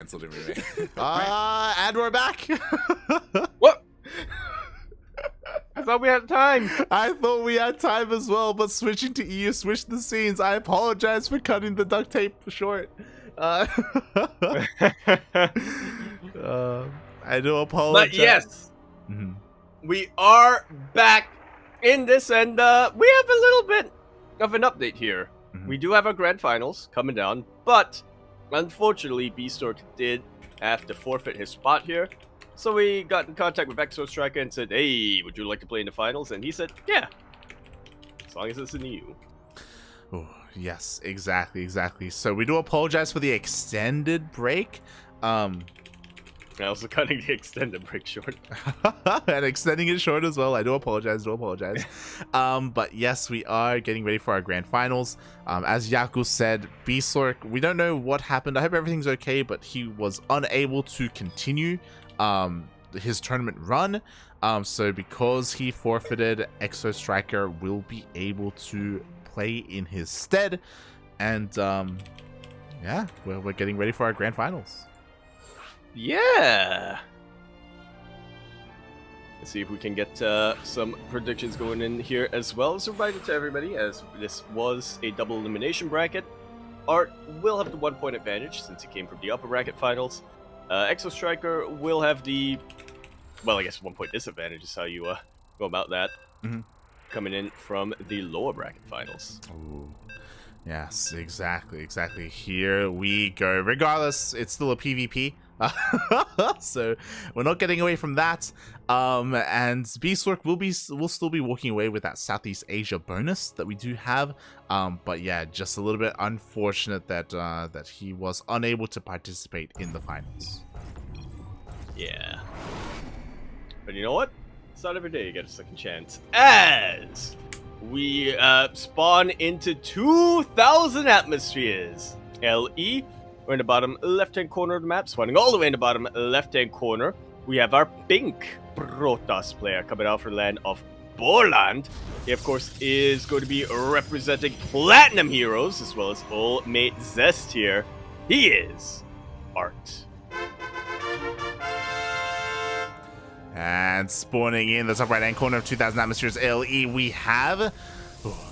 cancelled everything. And we're back. What? I thought we had time. I thought we had time as well, but switching to EU switched the scenes. I apologize for cutting the duct tape short. I do apologize. But yes, we are back in this, and we have a little bit of an update here. We do have our grand finals coming down, but unfortunately, Beastork did have to forfeit his spot here. So we got in contact with Exostriker and said, "Hey, would you like to play in the finals?" And he said, "Yeah, as long as it's in the EU." Oh, yes, exactly. So we do apologize for the extended break. Also cutting the extended break short. And extending it short as well. I do apologize. But yes, we are getting ready for our grand finals. As Yaku said, Beastork, we don't know what happened. I hope everything's okay, but he was unable to continue his tournament run. So because he forfeited, Exostriker will be able to play in his stead. And yeah, we're getting ready for our grand finals. Yeah. Let's see if we can get some predictions going in here as well. As a reminder to everybody, as this was a double elimination bracket, ArT will have the 1 point advantage since he came from the upper bracket finals. Exostriker will have the, well, I guess 1 point disadvantage is how you go about that. Coming in from the lower bracket finals. Ooh. Yes, exactly. Here we go. Regardless, it's still a PvP. So we're not getting away from that. And Beastork will still be walking away with that Southeast Asia bonus that we do have. But yeah, just a little bit unfortunate that that he was unable to participate in the finals. Yeah. But you know what? It's not every day you get a second chance. As we spawn into 2,000 atmospheres. LE. We're in the bottom left-hand corner of the map, spawning all the way in the bottom left-hand corner. We have our pink Protoss player coming out for the land of Borland. He, of course, is going to be representing Platinum Heroes, as well as Ultimate Zest here. He is ArT. And spawning in the top right-hand corner of 2,000 atmospheres LE, we have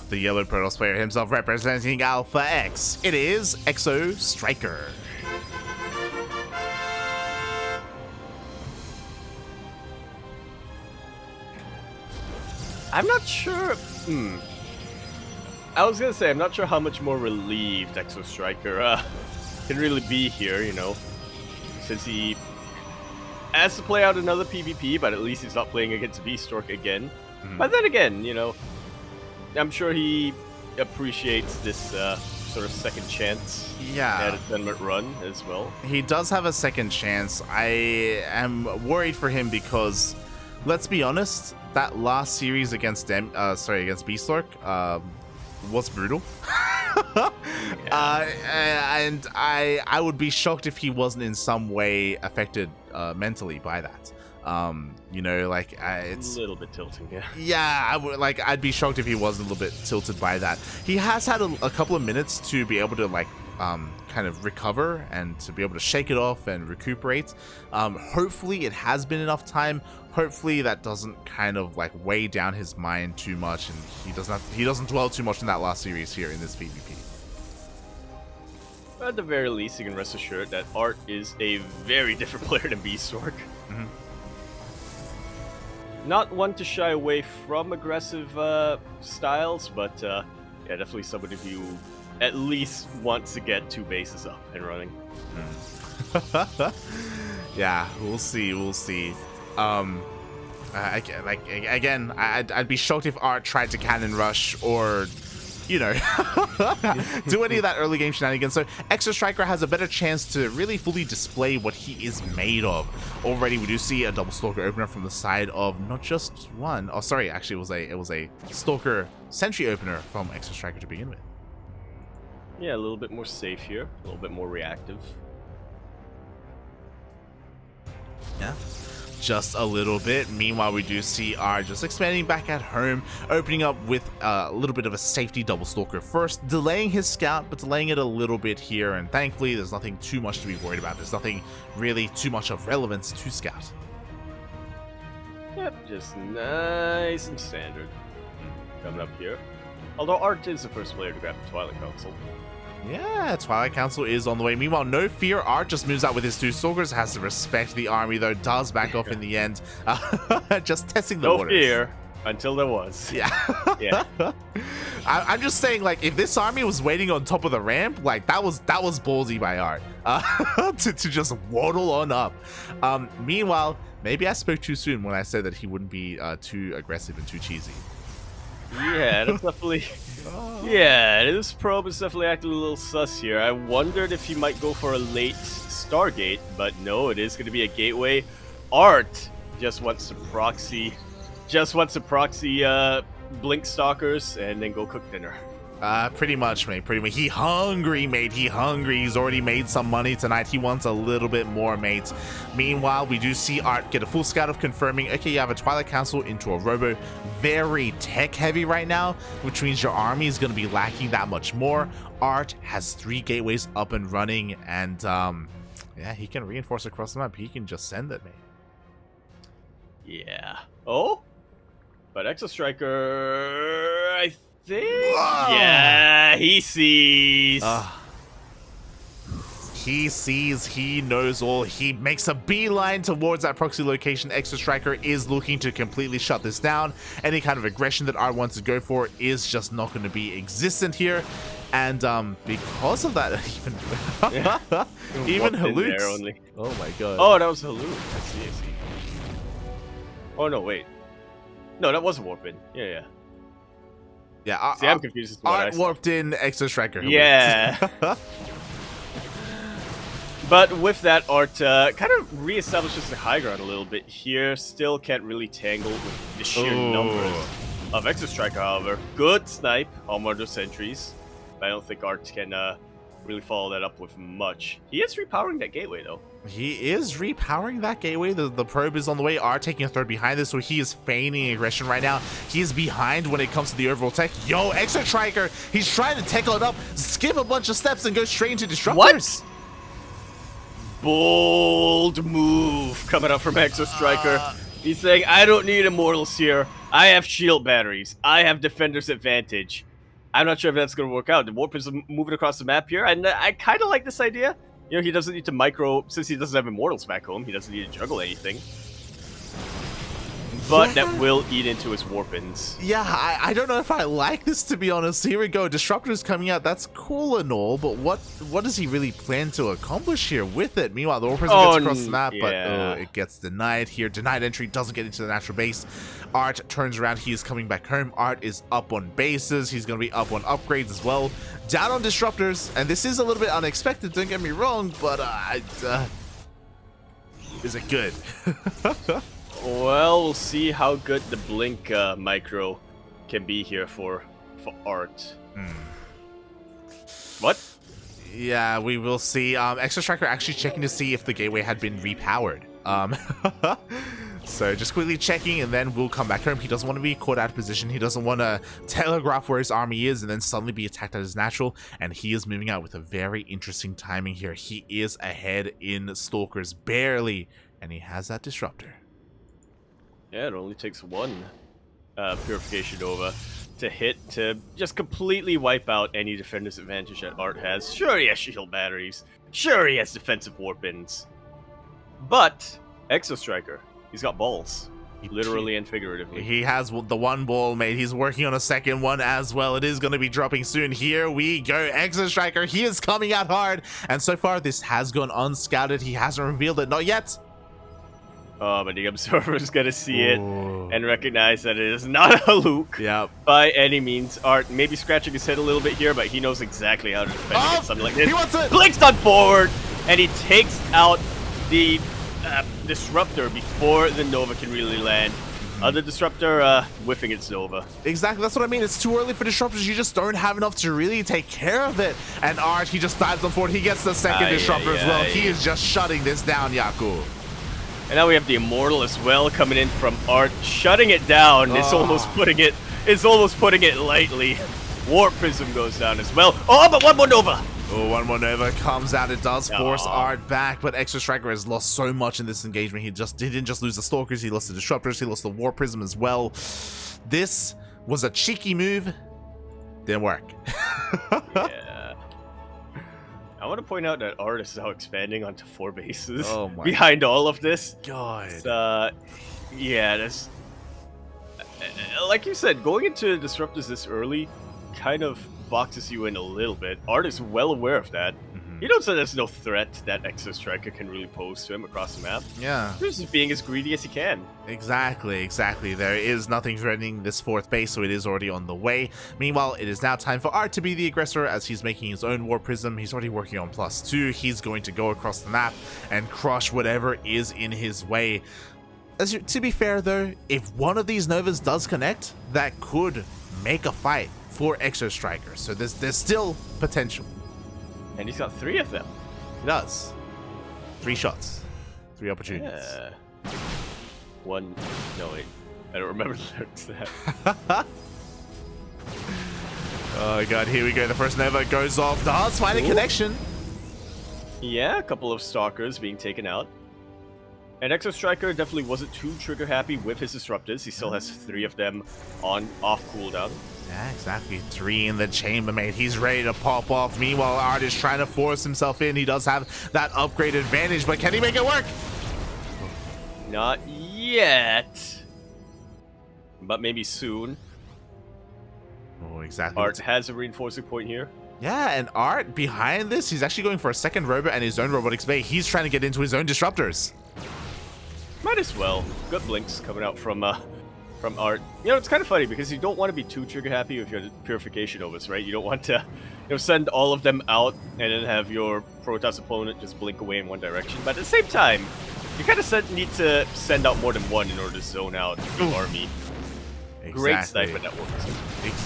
the yellow Protoss player himself representing Alpha X. It is Exostriker. I'm not sure. I was gonna say I'm not sure how much more relieved Exostriker can really be here. You know, since he has to play out another PvP, but at least he's not playing against Beastork again. But then again, you know, I'm sure he appreciates this sort of second chance at a tournament run as well. He does have a second chance. I am worried for him because, let's be honest, that last series against against Beastork was brutal. And I would be shocked if he wasn't in some way affected mentally by that. You know, like it's a little bit tilting, yeah. Yeah, I'd be shocked if he wasn't a little bit tilted by that. He has had a couple of minutes to be able to kind of recover and to be able to shake it off and recuperate. Hopefully it has been enough time. Hopefully that doesn't kind of weigh down his mind too much, and he doesn't dwell too much in that last series here in this PvP. At the very least, you can rest assured that ArT is a very different player than Beastork. Not one to shy away from aggressive styles, but yeah, definitely somebody who at least wants to get 2 bases up and running. Yeah, we'll see. Again, I'd be shocked if ArT tried to cannon rush or, you know, do any of that early game shenanigans. So Exostriker has a better chance to really fully display what he is made of. Already we do see a double Stalker opener from the side of not just one. Oh, sorry, actually it was a Stalker Sentry opener from Exostriker to begin with. Yeah, a little bit more safe here, a little bit more reactive. Yeah. just a little bit. Meanwhile, we do see ArT just expanding back at home, opening up with a little bit of a safety double stalker first, delaying his scout, but delaying it a little bit here, and thankfully there's nothing too much to be worried about. There's nothing really too much of relevance to scout. Yep, just nice and standard. Coming up here. Although ArT is the first player to grab the Twilight Council. Yeah, Twilight Council is on the way. Meanwhile, no fear. ArT just moves out with his 2 stalkers, has to respect the army, though, does back off in the end. Just testing the waters. No fear until there was. Yeah. Yeah. I'm just saying, like, if this army was waiting on top of the ramp, like, that was ballsy by ArT to just waddle on up. Meanwhile, maybe I spoke too soon when I said that he wouldn't be too aggressive and too cheesy. Yeah, that's definitely... Yeah, this probe is definitely acting a little sus here. I wondered if he might go for a late Stargate, but no, it is going to be a gateway. ArT just wants to proxy... Blink Stalkers and then go cook dinner. Pretty much, mate. Pretty much. He hungry, mate. He hungry. He's already made some money tonight. He wants a little bit more, mate. Meanwhile, we do see ArT get a full scout of confirming, okay, you have a Twilight Council into a Robo. Very tech-heavy right now, which means your army is going to be lacking that much more. ArT has 3 gateways up and running, and, yeah, he can reinforce across the map. He can just send it, mate. Yeah. Oh? But Exostriker, I think... Whoa. Yeah, he sees. He sees, he knows all. He makes a beeline towards that proxy location. Exostriker is looking to completely shut this down. Any kind of aggression that ArT wants to go for is just not going to be existent here. And because of that, even Haluk. Oh my god. Oh, that was Haluk. I see. Oh no, wait. No, that was a warp in. Yeah. Yeah, see, I'm confused as to what ArT warped in, Exostriker. Yeah. But with that, ArT kind of reestablishes the high ground a little bit here. Still can't really tangle with the sheer numbers of Exostriker, however. Good snipe on one of those sentries. But I don't think ArT can really follow that up with much. He is repowering that gateway, though. He is repowering that gateway. The probe is on the way. ArT taking a third behind this, so he is feigning aggression right now. He is behind when it comes to the overall tech. Yo, Exostriker, he's trying to tech it up, skip a bunch of steps, and go straight into Disruptors. What? Bold move coming up from Exostriker. He's saying, I don't need Immortals here. I have shield batteries. I have Defender's advantage. I'm not sure if that's going to work out. The warp is moving across the map here, and I kind of like this idea. You know, he doesn't need to micro, since he doesn't have Immortals back home, he doesn't need to juggle anything. But that will eat into his warpins. Yeah, I don't know if I like this, to be honest. Here we go. Disruptor's coming out. That's cool and all, but what does he really plan to accomplish here with it? Meanwhile, the warpins gets across the map, but it gets denied here. Denied entry, doesn't get into the natural base. ArT turns around. He is coming back home. ArT is up on bases. He's going to be up on upgrades as well. Down on Disruptors, and this is a little bit unexpected, don't get me wrong, but is it good? Well, we'll see how good the Blink micro can be here for ArT. What? Yeah, we will see. Exostriker actually checking to see if the gateway had been repowered. So just quickly checking, and then we'll come back home. He doesn't want to be caught out of position. He doesn't want to telegraph where his army is and then suddenly be attacked at his natural. And he is moving out with a very interesting timing here. He is ahead in Stalkers, barely, and he has that Disruptor. Yeah, it only takes one Purification Nova to hit to just completely wipe out any defender's advantage that ArT has. Sure, he has shield batteries. Sure, he has defensive warpins. But Exostriker, he's got balls. Literally and figuratively. He has the one ball, mate. He's working on a second one as well. It is going to be dropping soon. Here we go. Exostriker, he is coming out hard. And so far, this has gone unscouted. He hasn't revealed it. Not yet. Oh, but the Observer is going to see it and recognize that it is not a Haluk by any means. ArT maybe scratching his head a little bit here, but he knows exactly how to defend against something like this. He wants it. Blinks on forward, and he takes out the Disruptor before the Nova can really land. The Disruptor whiffing its Nova. Exactly, that's what I mean. It's too early for Disruptors. You just don't have enough to really take care of it. And ArT, he just dives on forward. He gets the second Disruptor as well. He is just shutting this down, Yaku. And now we have the Immortal as well coming in from ArT, shutting it down. It's almost putting it lightly. Warp Prism goes down as well. Oh, but one more Nova. Oh, one more Nova comes out. It does force Aw. ArT back, but Exostriker has lost so much in this engagement. He didn't just lose the Stalkers, he lost the Disruptors, he lost the Warp Prism as well. This was a cheeky move. Didn't work. Yeah. I want to point out that ArT is now expanding onto 4 bases behind all of this. God. Yeah, that's... Like you said, going into Disruptors this early kind of boxes you in a little bit. ArT is well aware of that. He knows that there's no threat that Exostriker can really pose to him across the map. Yeah. He's just being as greedy as he can. Exactly. There is nothing threatening this 4th base, so it is already on the way. Meanwhile, it is now time for ArT to be the aggressor as he's making his own Warp Prism. He's already working on +2. He's going to go across the map and crush whatever is in his way. To be fair, though, if one of these Novas does connect, that could make a fight for Exostriker. So there's still potential. And he's got 3 of them. He does. 3 shots. 3 opportunities. Yeah. 1... No, wait. I don't remember the lyrics to that. Oh god, here we go. The first Nova goes off. Does find a connection. Yeah, a couple of Stalkers being taken out. And Exostriker definitely wasn't too trigger happy with his Disruptors. He still has 3 of them off cooldown. Yeah, exactly. 3 in the chambermaid. He's ready to pop off. Meanwhile, ArT is trying to force himself in. He does have that upgrade advantage, but can he make it work? Not yet. But maybe soon. Oh, exactly. ArT has a reinforcing point here. Yeah, and ArT behind this, he's actually going for a second robot and his own robotics bay. He's trying to get into his own Disruptors. Might as well. Good blinks coming out from ArT. You know, it's kind of funny because you don't want to be too trigger happy with your Purification Novas, right? You don't want to, send all of them out and then have your Protoss opponent just blink away in one direction. But at the same time, you kind of need to send out more than one in order to zone out your army. Exactly. Great sniper network.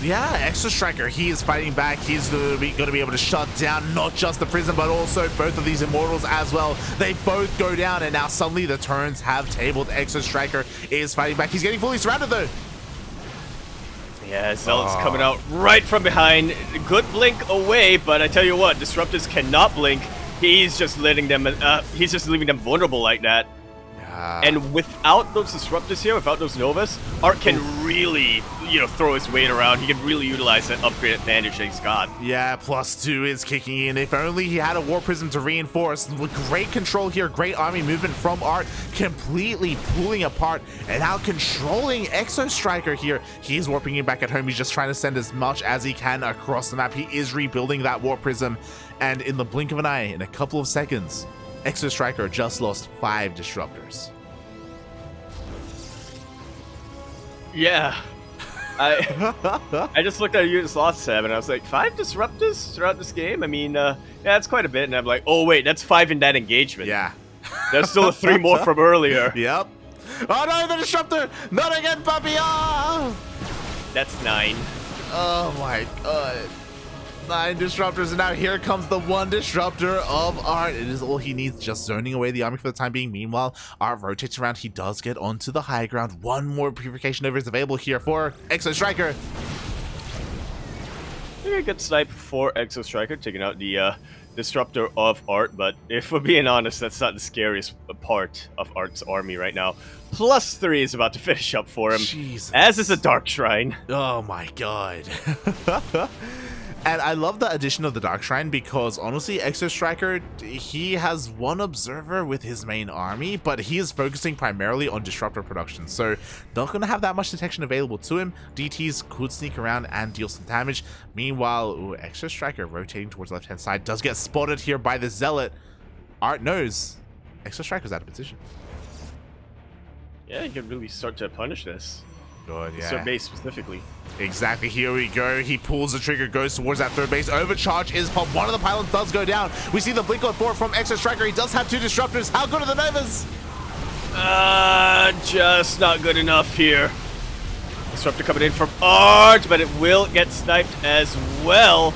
Yeah, Exostriker, he is fighting back. He's going to be able to shut down not just the prison, but also both of these Immortals as well. They both go down, and now suddenly the turns have tabled. Exostriker is fighting back. He's getting fully surrounded, though. Yeah, Zealot's coming out right from behind. Good blink away, but I tell you what, Disruptors cannot blink. He's just letting them. He's just leaving them vulnerable like that. And without those Disruptors here, without those Novas, ArT can really, throw his weight around. He can really utilize that upgrade advantage that he's got. Yeah, +2 is kicking in. If only he had a Warp Prism to reinforce. Great control here. Great army movement from ArT. Completely pulling apart and now controlling Exostriker here. He's warping him back at home. He's just trying to send as much as he can across the map. He is rebuilding that Warp Prism. And in the blink of an eye, in a couple of seconds, Exostriker just lost 5 Disruptors. Yeah. I just looked at a unit slots tab and I was like, 5 Disruptors throughout this game? I mean, yeah, that's quite a bit. And I'm like, oh wait, that's 5 in that engagement. Yeah. There's still 3 more from earlier. Yep. Oh no, the Disruptor! Not again, puppy! Oh! That's 9. Oh my god. 9 Disruptors, and now here comes the 1 Disruptor of ArT. It is all he needs, just zoning away the army for the time being. Meanwhile, ArT rotates around. He does get onto the high ground. 1 more Purification Nova is available here for Exostriker. Maybe a good snipe for Exostriker, taking out the Disruptor of ArT, but if we're being honest, that's not the scariest part of ArT's army right now. +3 is about to finish up for him, Jesus. As is a Dark Shrine. Oh my god. And I love the addition of the Dark Shrine because honestly, Exostriker, he has 1 observer with his main army, but he is focusing primarily on Disruptor production. So not going to have that much detection available to him. DTs could sneak around and deal some damage. Meanwhile, Exostriker rotating towards the left-hand side does get spotted here by the Zealot. ArT knows Exostriker's out of position. Yeah, you can really start to punish this. Good, yeah. So base specifically. Exactly, here we go. He pulls the trigger, goes towards that 3rd base. Overcharge is popped. 1 of the pylons does go down. We see the blink on 4 from Exostriker. He does have 2 Disruptors. How good are the Novas? Just not good enough here. Disruptor coming in from ArT, but it will get sniped as well.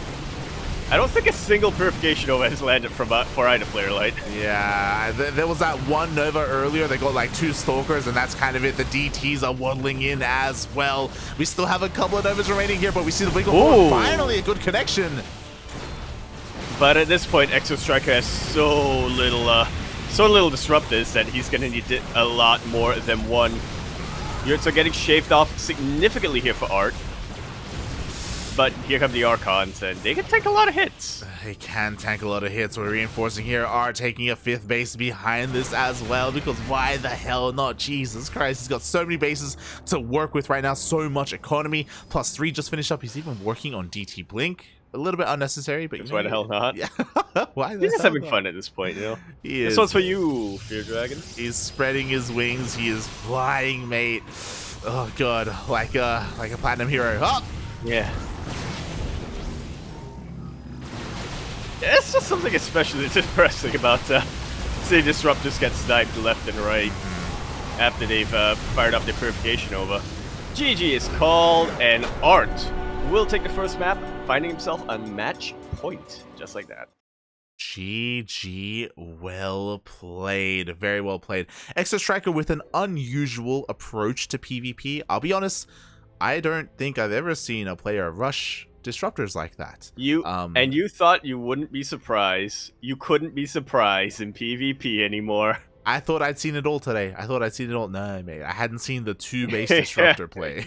I don't think a single Purification Nova has landed from for either player, like. Yeah, there was that one Nova earlier. They got like 2 Stalkers, and that's kind of it. The DTs are waddling in as well. We still have a couple of Novas remaining here, but we see the Wiggle forward. Finally, a good connection. But at this point, Exostriker has so little disruptors that he's going to need a lot more than one. Units are getting shaved off significantly here for ArT. But here come the Archons, and they can take a lot of hits. They can tank a lot of hits. We're reinforcing here. ArT taking a 5th base behind this as well, because why the hell not? Jesus Christ, he's got so many bases to work with right now. So much economy. +3 just finished up. He's even working on DT Blink. A little bit unnecessary, but why the hell not? Yeah. Why the He's just hell having not? fun at this point, you know? He is. This one's for you, Fear Dragon. He's spreading his wings. He is flying, mate. Oh god, like a platinum hero. Oh! Yeah. It's just something especially depressing about seeing Disruptors get sniped left and right after they've fired up their Purification Nova. GG is called, and ArT will take the first map, finding himself a match point, just like that. GG, well played, very well played. Exostriker with an unusual approach to PvP. I'll be honest, I don't think I've ever seen a player rush disruptors like that. And you thought you wouldn't be surprised. You couldn't be surprised in PvP anymore. I thought I'd seen it all today. I thought I'd seen it all. No, mate, I hadn't seen the 2-base disruptor play.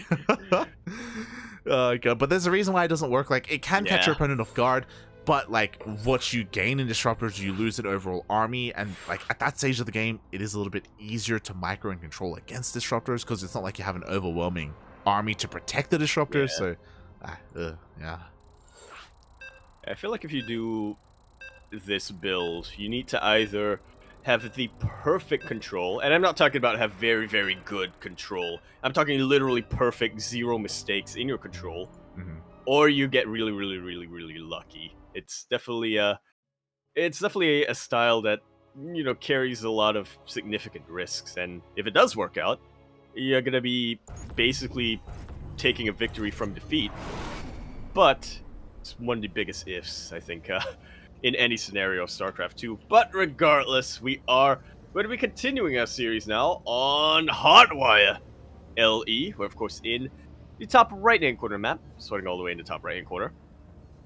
Oh god, but there's a reason why it doesn't work. Like, it can catch your opponent off guard, but like what you gain in disruptors, you lose an overall army, and like at that stage of the game, it is a little bit easier to micro and control against disruptors because it's not like you have an overwhelming army to protect the disruptors. So yeah. I feel like if you do this build, you need to either have the perfect control, and I'm not talking about have very, very good control. I'm talking literally perfect, 0 mistakes in your control, or you get really, really, really, really lucky. It's definitely a style that, you know, carries a lot of significant risks, and if it does work out, you're gonna be basically taking a victory from defeat. But it's one of the biggest ifs, I think, in any scenario of StarCraft 2. But regardless, we are going to be continuing our series now on Hardwire LE. We're, of course, in the top right-hand corner map, starting all the way in the top right-hand corner.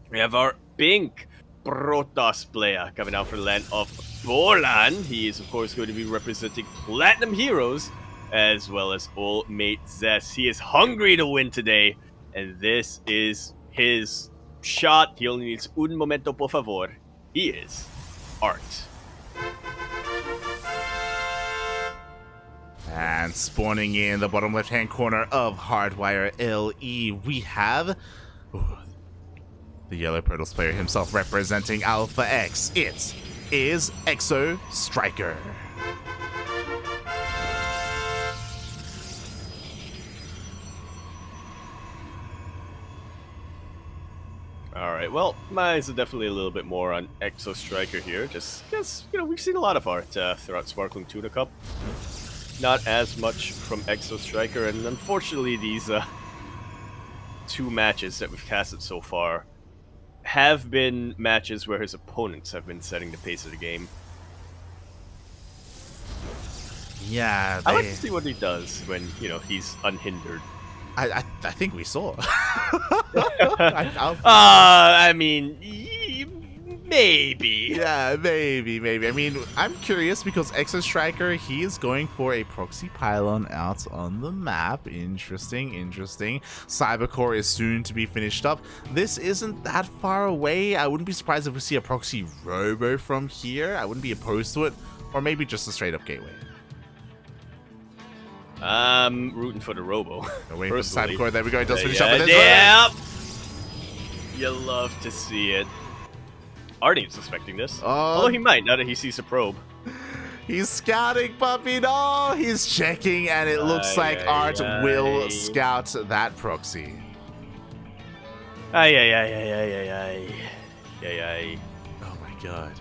We have our pink Protoss player coming out from the land of Bolan. He is, of course, going to be representing Platinum Heroes, as well as Old Mate Zess. He is hungry to win today, and this is his shot. He only needs un momento por favor. He is ArT. And spawning in the bottom left-hand corner of Hardwire LE, we have the yellow Protoss player himself representing Alpha X. It is Exostriker. Alright, well, my eyes are definitely a little bit more on Exostriker here, just because, you know, we've seen a lot of ArT throughout Sparkling Tuna Cup. Not as much from Exostriker, and unfortunately these 2 matches that we've casted so far have been matches where his opponents have been setting the pace of the game. Yeah, I like to see what he does when, you know, he's unhindered. I think we saw. I mean, maybe. Yeah, maybe. I mean, I'm curious because Exostriker, he is going for a proxy pylon out on the map. Interesting. Cybercore is soon to be finished up. This isn't that far away. I wouldn't be surprised if we see a proxy robo from here. I wouldn't be opposed to it. Or maybe just a straight up gateway. I'm rooting for the robo. Waiting for the Cybercore. There we go. It does finish up with this. Yep. You love to see it. ArT ain't suspecting this. Although he might, now that he sees a probe. He's scouting, puppy. No, he's checking, and it looks like ArT will scout that proxy. Ay. Oh my god.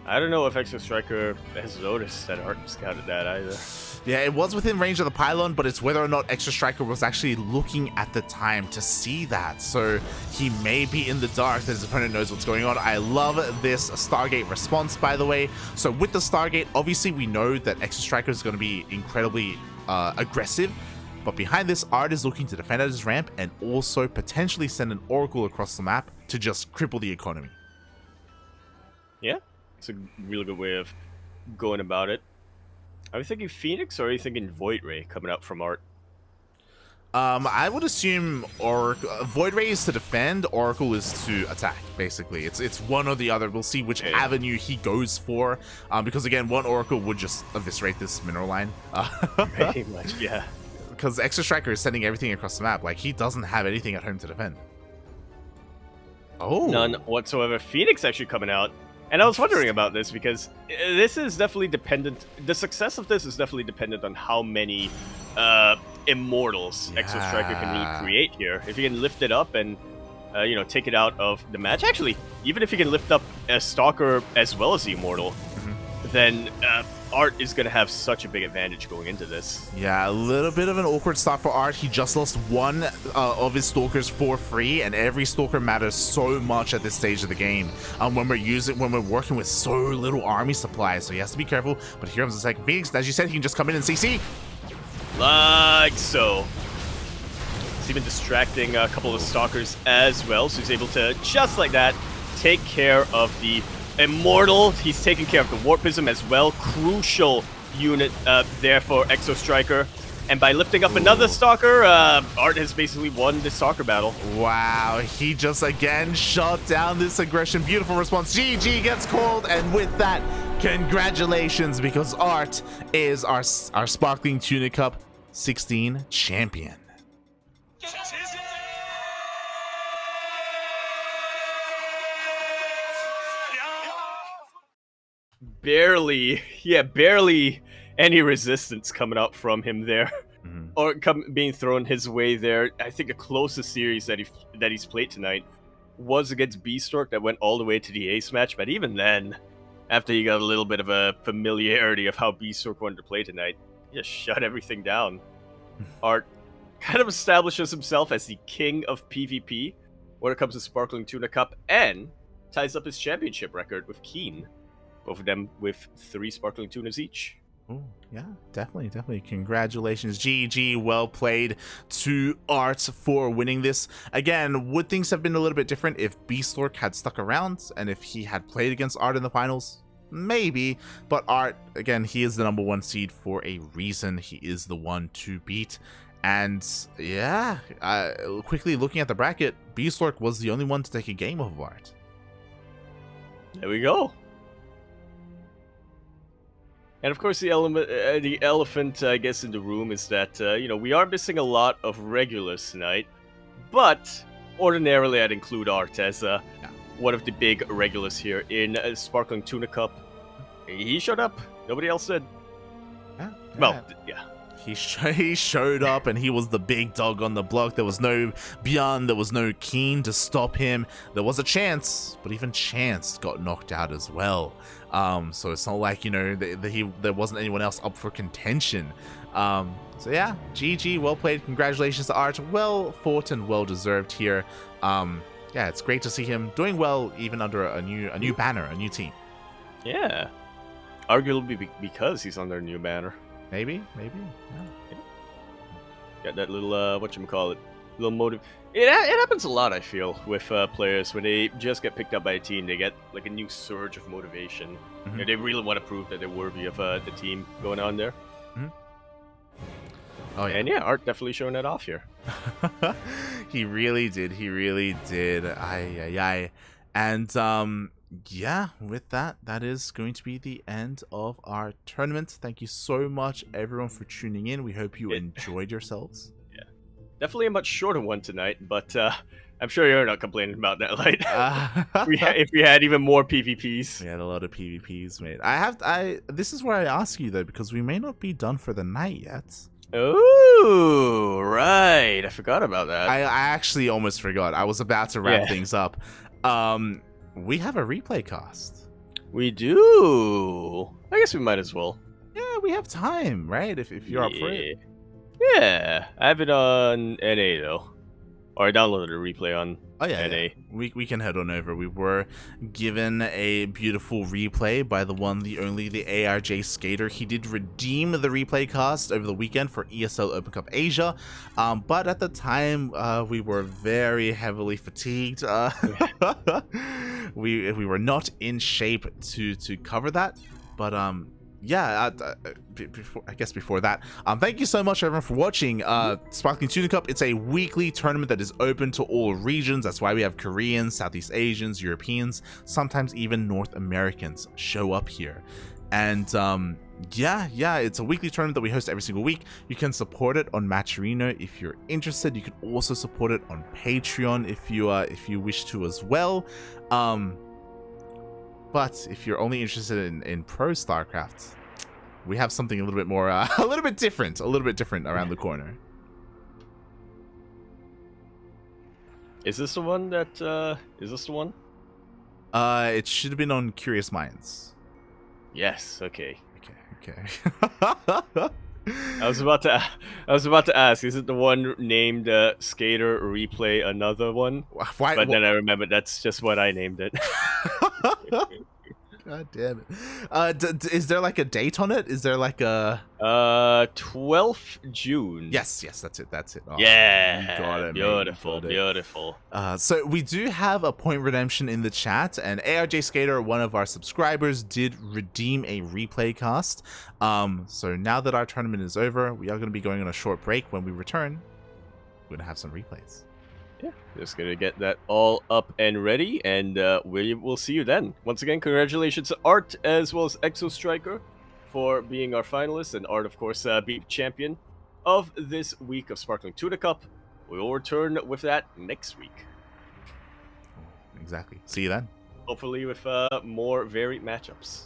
I don't know if Exostriker has noticed that ArT scouted that either. Yeah, it was within range of the pylon, but it's whether or not Exostriker was actually looking at the time to see that. So he may be in the dark that his opponent knows what's going on. I love this Stargate response, by the way. So with the Stargate, obviously we know that Exostriker is going to be incredibly aggressive. But behind this, ArT is looking to defend at his ramp and also potentially send an Oracle across the map to just cripple the economy. Yeah, it's a really good way of going about it. Are you thinking Phoenix or are you thinking Void Ray coming out from ArT? I would assume Void Ray is to defend, Oracle is to attack, basically. It's one or the other. We'll see which avenue he goes for, because again, one Oracle would just eviscerate this mineral line. Pretty much, yeah. Because Exostriker is sending everything across the map. Like, he doesn't have anything at home to defend. Oh. None whatsoever. Phoenix actually coming out. And I was wondering about this because this is definitely dependent. The success of this is definitely dependent on how many immortals Exostriker can really create here. If he can lift it up and take it out of the match. Actually, even if he can lift up a Stalker as well as the immortal, then ArT is going to have such a big advantage going into this. Yeah, a little bit of an awkward start for ArT. He just lost one of his Stalkers for free, and every Stalker matters so much at this stage of the game when we're working with so little army supply, so he has to be careful. But here comes the second Phoenix. As you said, he can just come in and CC. Like so. He's even distracting a couple of Stalkers as well, so he's able to, just like that, take care of the Immortal. He's taking care of the Warpism as well. Crucial unit there for Exostriker. And by lifting up another Stalker, ArT has basically won the Stalker battle. Wow, he just again shut down this aggression. Beautiful response. GG gets called, and with that, congratulations, because ArT is our Sparkling Tuna Cup 16 champion. Barely any resistance coming up from him there, or being thrown his way there. I think the closest series that he's played tonight was against Beastork that went all the way to the ace match. But even then, after he got a little bit of a familiarity of how Beastork wanted to play tonight, he just shut everything down. ArT kind of establishes himself as the king of PvP when it comes to Sparkling Tuna Cup, and ties up his championship record with Keen. Both of them with 3 Sparkling Tunas each. Oh, yeah, definitely. Congratulations, GG, well played to ArT for winning this. Again, would things have been a little bit different if Beastork had stuck around and if he had played against ArT in the finals? Maybe, but ArT, again, he is the #1 seed for a reason. He is the one to beat. And yeah, quickly looking at the bracket, Beastork was the only one to take a game off of ArT. There we go. And of course, the elephant, I guess, in the room is that, we are missing a lot of regulars tonight. But ordinarily, I'd include ArT as one of the big regulars here in Sparkling Tuna Cup. He showed up. Nobody else did. Yeah. Well, yeah. He showed up and he was the big dog on the block. There was no Bjorn, there was no Keen to stop him. There was a Chance, but even Chance got knocked out as well. So it's not like, there wasn't anyone else up for contention. So yeah, GG, well played. Congratulations to ArT. Well fought and well deserved here. Yeah, it's great to see him doing well even under a new banner, a new team. Yeah. Arguably because he's under a new banner. Maybe. Yeah. Got that little, little motive. It happens a lot, I feel, with players. When they just get picked up by a team, they get like a new surge of motivation. They really want to prove that they're worthy of the team going on there. Oh, yeah. And yeah, ArT definitely showing that off here. He really did. Aye. And yeah, with that is going to be the end of our tournament. Thank you so much, everyone, for tuning in. We hope you enjoyed yourselves. Yeah, definitely a much shorter one tonight, but I'm sure you're not complaining about that, Light. If we had even more PvPs. We had a lot of PvPs, mate. This is where I ask you, though, because we may not be done for the night yet. Oh, right. I forgot about that. I actually almost forgot. I was about to wrap things up. We have a replay cast. We do. I guess we might as well. Yeah, we have time, right? If you're up for it. Yeah. I have it on NA though. Or I downloaded a replay on Oh yeah, NA. yeah. We can head on over. We were given a beautiful replay by the one, the only, the ArJ Skater. He did redeem the replay cost over the weekend for ESL Open Cup Asia, but at the time we were very heavily fatigued. We were not in shape to cover that, but yeah, before that, thank you so much everyone for watching Sparkling Tuna Cup. It's a weekly tournament that is open to all regions. That's why we have Koreans, Southeast Asians, Europeans, sometimes even North Americans show up here. And yeah, it's a weekly tournament that we host every single week. You can support it on Matcherino if you're interested. You can also support it on Patreon if you wish to as well. But if you're only interested in pro StarCraft, we have something a little bit more, a little bit different around the corner. Is this the one that, is this the one? It should have been on Curious Minds. Yes, okay. Okay. I was about to ask, is it the one named Skater Replay Another One? Why? But then I remembered that's just what I named it. God damn it. Is there like a date on it? Is there like a 12th June. Yes, that's it. Oh, yeah, you got it, beautiful. So we do have a point redemption in the chat, and ArJ Skater, one of our subscribers, did redeem a replay cast. So now that our tournament is over, we are going to be going on a short break. When we return, we're going to have some replays. Yeah, just gonna get that all up and ready, and we will see you then. Once again, congratulations to ArT as well as Exostriker for being our finalists, and ArT, of course, being champion of this week of Sparkling Tuna Cup. We will return with that next week. Exactly. See you then. Hopefully with more varied matchups.